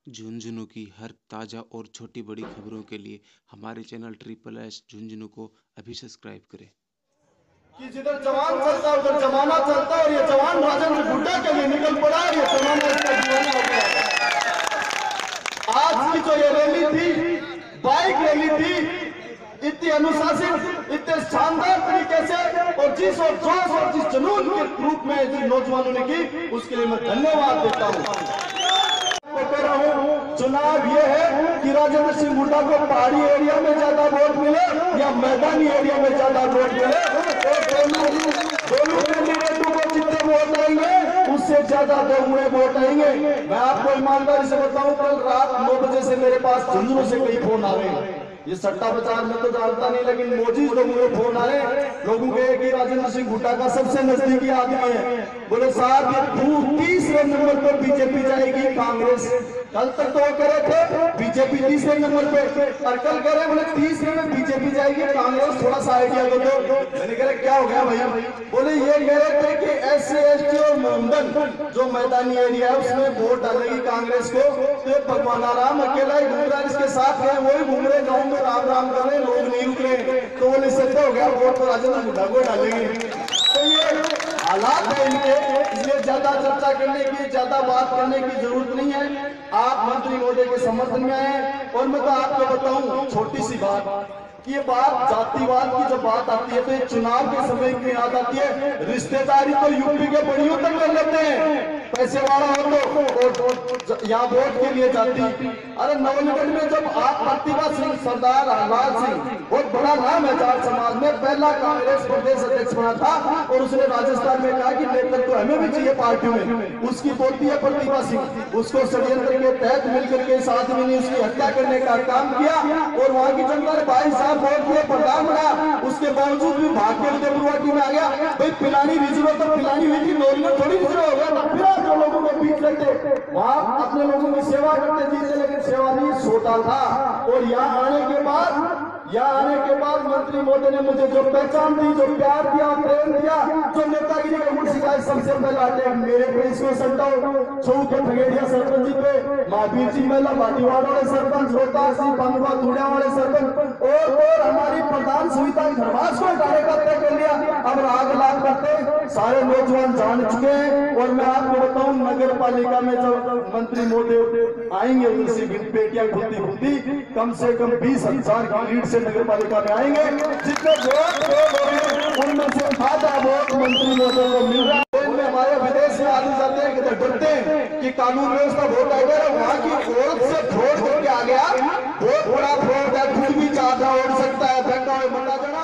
झुंझुनू की हर ताज़ा और छोटी बड़ी खबरों के लिए हमारे चैनल ट्रिपल एस झुंझुनू को अभी सब्सक्राइब करें। कि जिधर जवान चलता है उधर जमाना चलता है और ये जवान राजेंद्र गुड्डा के लिए निकल पड़ा है। ये जमाना इसका दीवाना हो गया है। आज की जो ये रैली थी, बाइक रैली थी, इतनी अनुशासित, इतने शानदार तरीके से और जिस और जोश और जिस जुनून के रूप में जिन नौजवानों ने की, उसके लिए मैं धन्यवाद देता हूँ। कह रहा हूँ, चुनाव ये है कि राजेंद्र सिंह हुड्डा को पहाड़ी एरिया में ज्यादा वोट मिले या मैदानी एरिया में ज्यादा वोट मिले। दोनों कैंडिडेटों को जितने वोट आएंगे उससे ज्यादा दोगुने वोट आएंगे। मैं आपको ईमानदारी से बताऊं, कल रात 9 बजे से मेरे पास झुंझुनू से कई फोन आ रहे हैं। ये सट्टा प्रचार में तो जानता नहीं, लेकिन मोजी लोगों के फोन आए, लोगों के कि राजेंद्र सिंह हुड्डा का सबसे नजदीकी आदमी है। बोले साहब ये तीसरे नंबर पर बीजेपी जाएगी, कांग्रेस। कल तक तो वो कह रहे थे बीजेपी तीसरे नंबर पे, और कल कह रहे बोले तीसरे में बीजेपी जाएगी, कांग्रेस। थोड़ा सा आइडिया दो। मैंने कह क्या हो गया भैया? बोले ये कह रहे थे कि SC ST और मोमडन जो मैदानी एरिया है उसमें वोट डालेगी कांग्रेस को। तो भगवान राम अकेला ही घूम रहा है, इसके साथ गए वही घूम रहे, गाँव में राम राम कर रहे, लोग नहीं रुक रहे। तो बोले इससे हो गया वोट तो राजेंद्र हुड्डा को डालेंगे। तो ये हालात है इनके, इसलिए ज्यादा चर्चा करने की, ज्यादा बात करने की जरूरत नहीं है। आप मंत्री महोदय के समर्थन में आए। और मैं तो आपको बताऊं छोटी सी बात, कि ये बात जातिवाद की जब बात आती है तो ये चुनाव के समय की याद आती है। रिश्तेदारी तो यूपी के बड़ियों तक कर लेते हैं, पैसे वाला हो तो यहाँ वोट के लिए जाती। अरे नवलगढ़ में जब आप प्रतिभा सिंह, सरदार लाल सिंह, बहुत बड़ा नाम है जाट समाज में, पहला कांग्रेस प्रदेश अध्यक्ष बना था और उसने राजस्थान में कहा कि लेकर तो हमें भी चाहिए पार्टी में। उसकी पोती है प्रतिभा सिंह, उसको षड्यंत्र के तहत मिलकर के इस आदमी ने उसकी हत्या करने का काम किया और वहां की जनता ने 22 साल वोट दिए, प्रधान बना। उसके बावजूद भी भाग के उदयपुरवाटी में आ गया। भाई पिलानी रिजर्व तो पिलानी हुई थी, नौलगढ़ थोड़ी रिजर्व हो गया। फिर जो लोगों को बीच लेते वहां अपने लोगों की सेवा करते जीते, लेकिन सेवा नहीं सोता था। और यहाँ आने के बाद मंत्री मोदी ने मुझे जो पहचान दी, जो प्यार दिया, प्रेम दिया, जो नेतागिरी का गुण सिखाया, सबसे पहले अटैक मेरे पे इसको संताओ छऊ के ठगेड़िया सरपंच जी पे, महावीर जी मेला भाटीवाड़ वाले सरपंच, रोहतास सिंह बंगवा धुड़िया वाले सरपंच और हमारी प्रधान सुविधा धर्मास को कार्यकर्ता कर लिया। अब राग लाग करते सारे नौजवान जान चुके हैं। और मैं आपको बताऊं, नगर पालिका में जब मंत्री मोदी आएंगे उनसे पेटियां खुलती कम से कम 20,000 की लीड से नगर पालिका में आएंगे। जितने वोट उनमें से आधा वोट मंत्री मोदी को मिल रहा है। हमारे विदेश में आदमी जाते हैं कि डरते हैं कि कानून व्यवस्था बहुत टाइगर है, वहां की औरत से फ्रॉड करके आ गया, बहुत बड़ा फ्रॉड है, खुद भी चाहता ओढ़ सकता है, धक्का मटा देना।